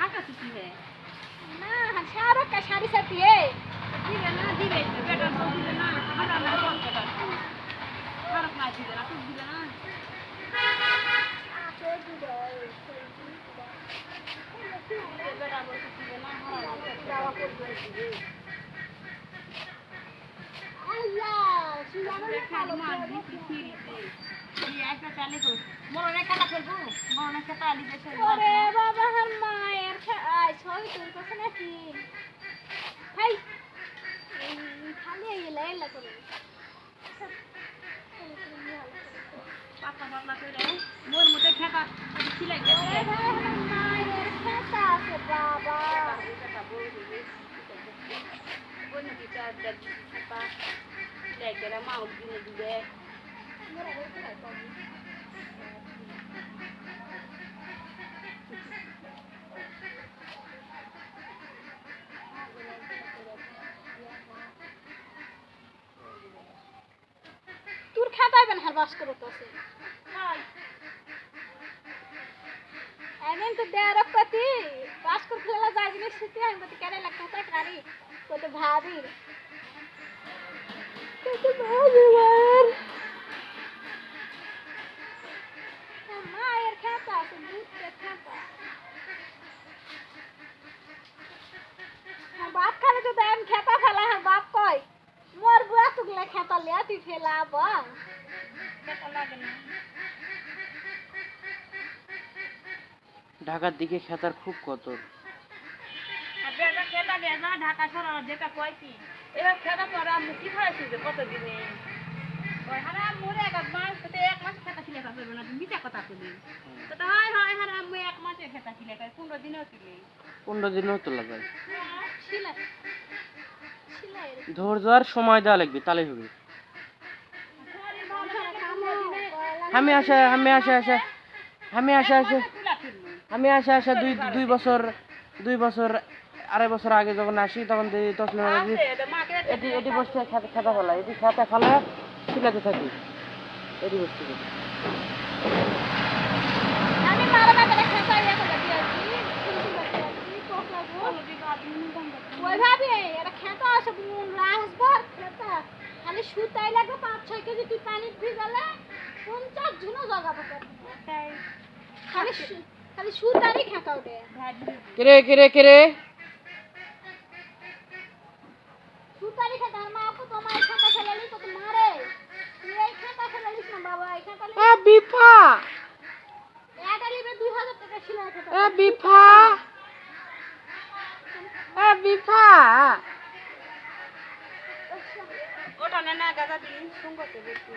आकाश की है ना हसारा का सारी साथी है दिले ना दिले बेटा तो दिले ना हमारा ना कौन बेटा फर्क ना दिले ना कुछ दिले ना बेटा बोल के दिले ना हमारा अल्लाह सुजाना ने खाली मान दी थी ये ऐसा चले तो मोरो ने काटा कर दो मोरो ने काटा ली जैसे अरे बाबा हर मायर आय छोड़ तुम को सुना की हाय खाली ये ले ला करो पापा पापा कर रहे मोर मुझे खाता खिलाई के अरे हर मायर खाता से बाबा वो नहीं किया जब पापा खिलाई के ना माँ उठी नहीं दिए मेरा घर पे रहता है তোর খাতায় বেন হারবাস করতেছে हाय এমন তো দেয়ার পাতি পাস করে খেলা যায় জিনিস শিখতে আমি তো কেন লাগতা তা কারি কত ভাবি বার মায়ের খাতা আছে দুধের খাতা বাপ খালি তো দেন খাতা ফেলা হ্যাঁ বাপ কয় মোর বুয়া তুগলা খাতা লিয়া তুই ফেলা বা बेटा लगे ना ঢাকার দিকে খেতার খুব কদর। বেটা খেতা গিয়ে না ঢাকা শহর যেটা কয়ছি এবার খেতা পড়া মুখি খাইছি যে কতদিনে ওই হারা মোরে এক মাস তো এক মাস খেতা ছিলে খাবে না তুমি মিছা কথা কইলি তো হয় হয় হারা আমি এক মাসে খেতা ছিলে খাই 15 দিনেও ছিলে 15 দিনও তো লাগে। ছিলা ছিলাই ধৈর্য আর সময় দেওয়া লাগবে তাহলে হবে। আমি আসা দুই বছর আড়াই বছর আগে যখন আসি তখন তসলিমা এটি বসে খেতা ফেলা এটি খেতা ফেলা শিলাতে থাকি এটি বসতে আমি মারা বাবা খাতা ইয়া করে দিয়েছি ওই ভাবি এটা খাতা আছে রাসবার খাতা খালি সুতাই লাগে 5-6 কেজি তুই পানি ভিজালে 50 ঝুনো জগাবো খালি খালি সুতারই খাতা ওঠে কেরে সুতারই খাতা আর মা আপু তোমার খাতা ফেলালি তো মারে তুই এই খাতা ফেলালিস না বাবা এই খাতা বিফা এটা লিবে 2000 টাকা সিলাই খাতা বিফা ওটা না গাদা দিন সঙ্গতে বেশি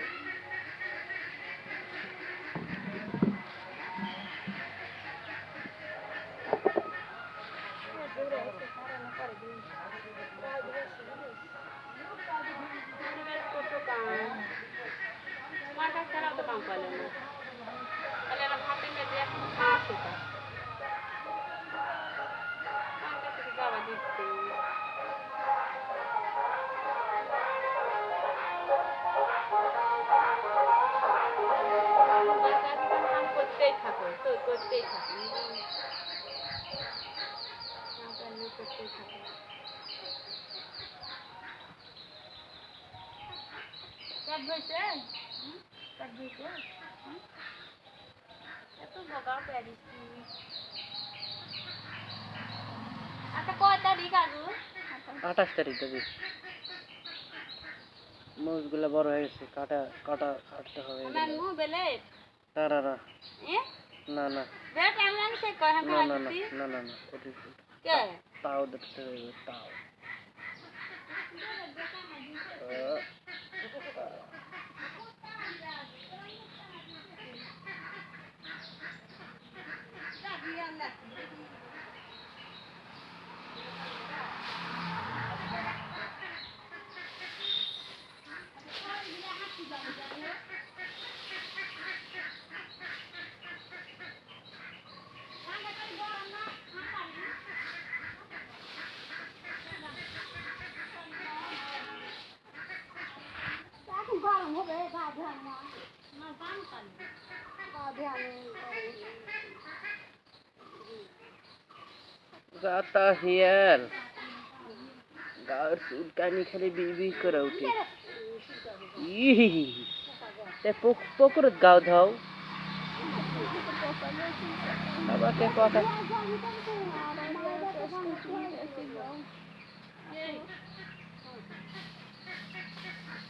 মাথা খারাপ তো কাম পাইলে না তাহলে না ফাটে মেজে এখন খাচ্ছে তা কামটা থেকে বাবা দিচ্ছে কাম করতেই থাকো তো করতেই থাকো করতেই থাকো কাজ হয়েছে কাজ হয়েছে এত বগা প্যারিস আচ্ছা কয় তারিখ আজু 28 তারিখ থেকে মরিচগুলো বড় হয়ে গেছে কাটতে হবে আমার মু বেলে না এ না বেট এমন সে কয় না হ্যাঁ না দিতি না না না কে তাও দেখতে হবে তাও গরম হবে গা ধ্যান না গাধে আমি গাতা হিয়ার গার চুলকানি খালি বিবি করে উঠে ইহি তে পুকুরত গাও ধাও বাবাকে কথা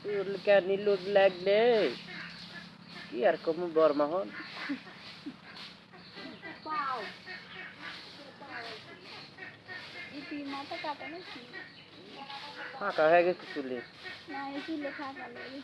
চুলকানি লুজ লাগলে কি আর কম বর্মাহন মাথা কাটা নাকি ফাঁকা হয়ে গেছে চুলে না এই চুলে ফাঁকা লাগে